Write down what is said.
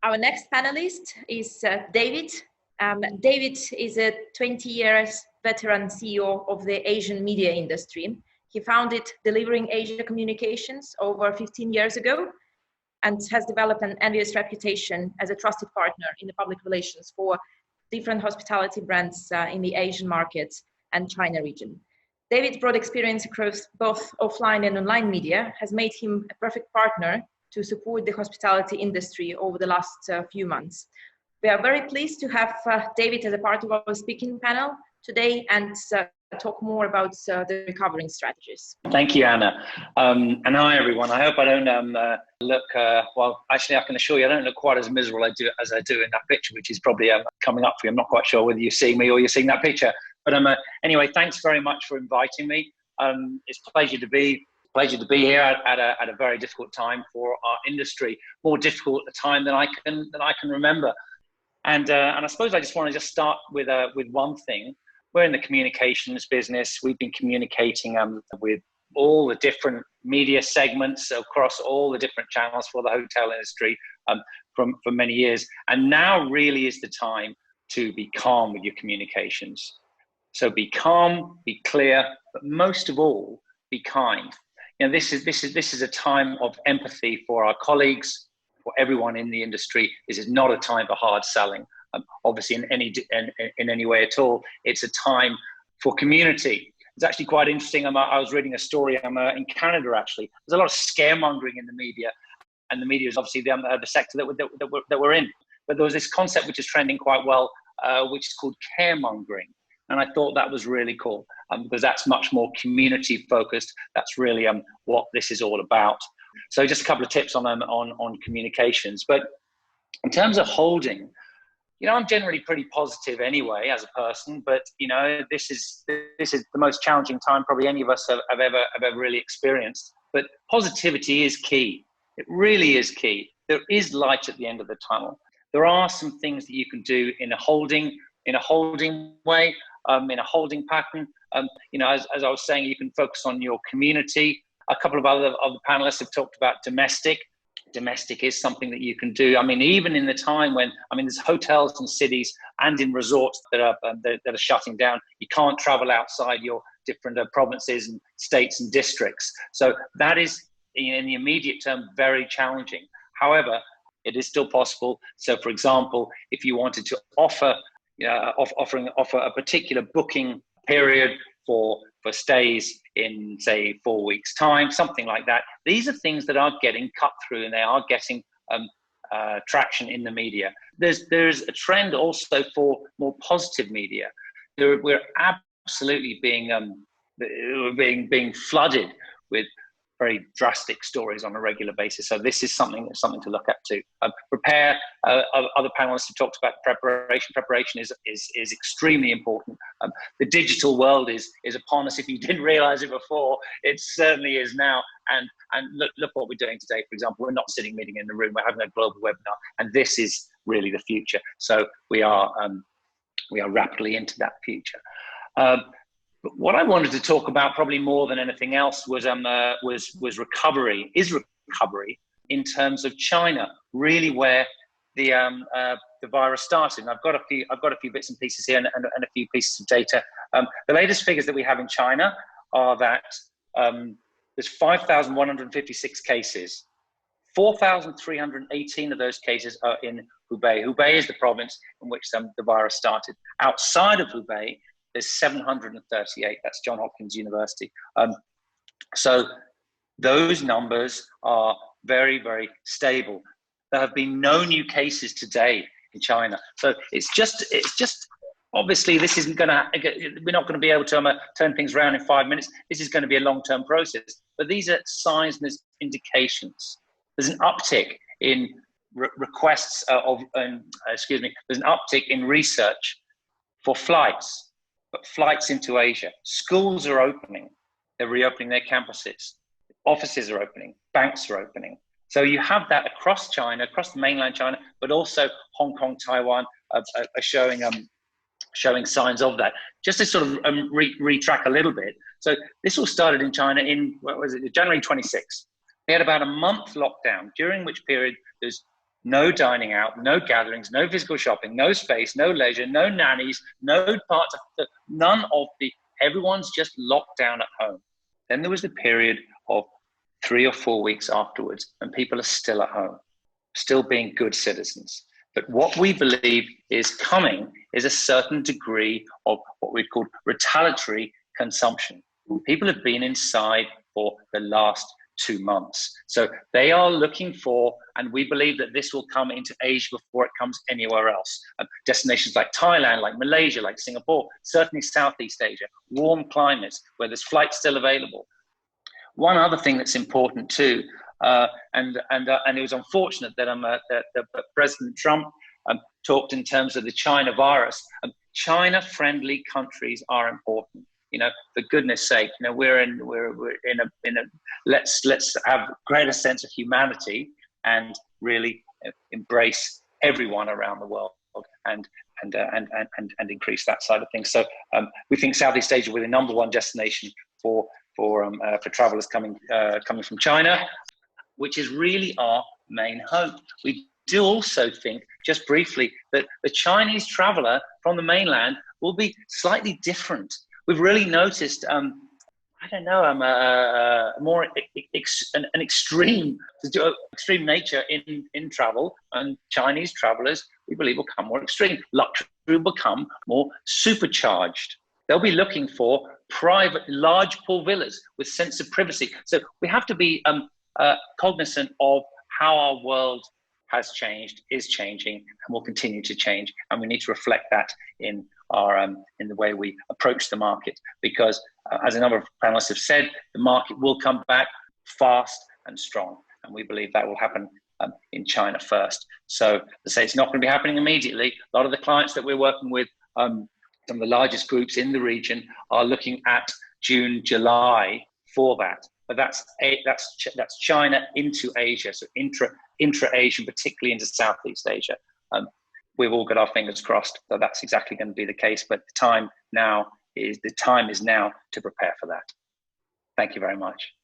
Our next panelist is David. David is a 20 years veteran CEO of the Asian media industry. He founded Delivering Asia Communications over 15 years ago and has developed an envious reputation as a trusted partner in the public relations for different hospitality brands in the Asian markets and China region. David's broad experience across both offline and online media has made him a perfect partner to support the hospitality industry over the last few months. We are very pleased to have David as a part of our speaking panel today and talk more about the recovering strategies. Thank you, Anna. And hi, everyone. I hope I don't look, well, actually, I can assure you I don't look quite as miserable as I do in that picture, which is probably coming up for you. I'm not quite sure whether you see me or you're seeing that picture. But anyway, thanks very much for inviting me. It's a pleasure to be here at a very difficult time for our industry, more difficult a time than I can remember. And I suppose I just want to start with one thing. We're in the communications business. We've been communicating with all the different media segments across all the different channels for the hotel industry for many years. And now really is the time to be calm with your communications. So be calm, be clear, but most of all, be kind. You know, this is a time of empathy for our colleagues, for everyone in the industry. This is not a time for hard selling. Obviously, in any way at all, it's a time for community. It's actually quite interesting. I was reading a story. I'm in Canada. Actually, there's a lot of scaremongering in the media, and the media is obviously the sector that we're in. But there was this concept which is trending quite well, which is called caremongering. And I thought that was really cool because that's much more community focused. That's really what this is all about. So just a couple of tips on communications. But in terms of holding, you know, I'm generally pretty positive anyway as a person. But you know, this is the most challenging time probably any of us have ever really experienced. But positivity is key. It really is key. There is light at the end of the tunnel. There are some things that you can do in a holding way. In a holding pattern, you know, as I was saying, you can focus on your community. A couple of other panelists have talked about domestic. Domestic is something that you can do. I mean, even in the time when, there's hotels and cities and in resorts that are shutting down. You can't travel outside your different provinces and states and districts. So that is, in the immediate term, very challenging. However, it is still possible. So, for example, if you wanted to offer a particular booking period for stays in, say, 4 weeks' time, something like that. These are things that are getting cut through and they are getting traction in the media. There's a trend also for more positive media. We're absolutely being flooded with very drastic stories on a regular basis. So this is something to look at too. Prepare. Other panelists have talked about preparation. Preparation is extremely important. The digital world is upon us. If you didn't realize it before, it certainly is now. And look what we're doing today. For example, we're not sitting meeting in the room. We're having a global webinar, and this is really the future. So we are rapidly into that future. But what I wanted to talk about, probably more than anything else, was recovery. Is recovery in terms of China really where the virus started? And I've got a few bits and pieces here and a few pieces of data. The latest figures that we have in China are that there's 5,156 cases. 4,318 of those cases are in Hubei. Hubei is the province in which the virus started. Outside of Hubei, there's 738. That's Johns Hopkins University. So those numbers are very, very stable. There have been no new cases today in China. So it's just obviously this isn't going to. We're not going to be able to turn things around in 5 minutes. This is going to be a long-term process. But these are signs and there's indications. There's an uptick in requests there's an uptick in research for flights. But flights into Asia. Schools are opening. They're reopening their campuses. Offices are opening. Banks are opening. So you have that across China, across the mainland China, but also Hong Kong, Taiwan are showing signs of that. Just to sort of retrack a little bit. So this all started in China in, January 26th. They had about a month lockdown, during which period there's no dining out, no gatherings, no physical shopping, no space, no leisure, no nannies, no parts of none of the, everyone's just locked down at home. Then there was the period of 3 or 4 weeks afterwards, and people are still at home, still being good citizens. But what we believe is coming is a certain degree of what we call retaliatory consumption. People have been inside for the last 2 months. So they are looking for, and we believe that this will come into Asia before it comes anywhere else. Destinations like Thailand, like Malaysia, like Singapore, certainly Southeast Asia, warm climates where there's flights still available. One other thing that's important too, and it was unfortunate that that President Trump talked in terms of the China virus. China-friendly countries are important. You know, for goodness sake, you know, we're in a let's have greater sense of humanity and really embrace everyone around the world and increase that side of things. So we think Southeast Asia will be the #1 destination for travelers coming from China, which is really our main hope. We do also think, just briefly, that the Chinese traveler from the mainland will be slightly different. We've really noticed, I don't know, an extreme nature in travel, and Chinese travelers, we believe, will become more extreme. Luxury will become more supercharged. They'll be looking for private, large pool villas with sense of privacy. So we have to be cognizant of how our world has changed, is changing, and will continue to change. And we need to reflect that in our in the way we approach the market, because as a number of panelists have said, the market will come back fast and strong, and we believe that will happen in China first. So to say it's not going to be happening immediately. A lot of the clients that we're working with, some of the largest groups in the region, are looking at June, July for that. But that's China into Asia, so intra-Asian, particularly into Southeast Asia. We've all got our fingers crossed that that's exactly going to be the case. But the time is now to prepare for that. Thank you very much.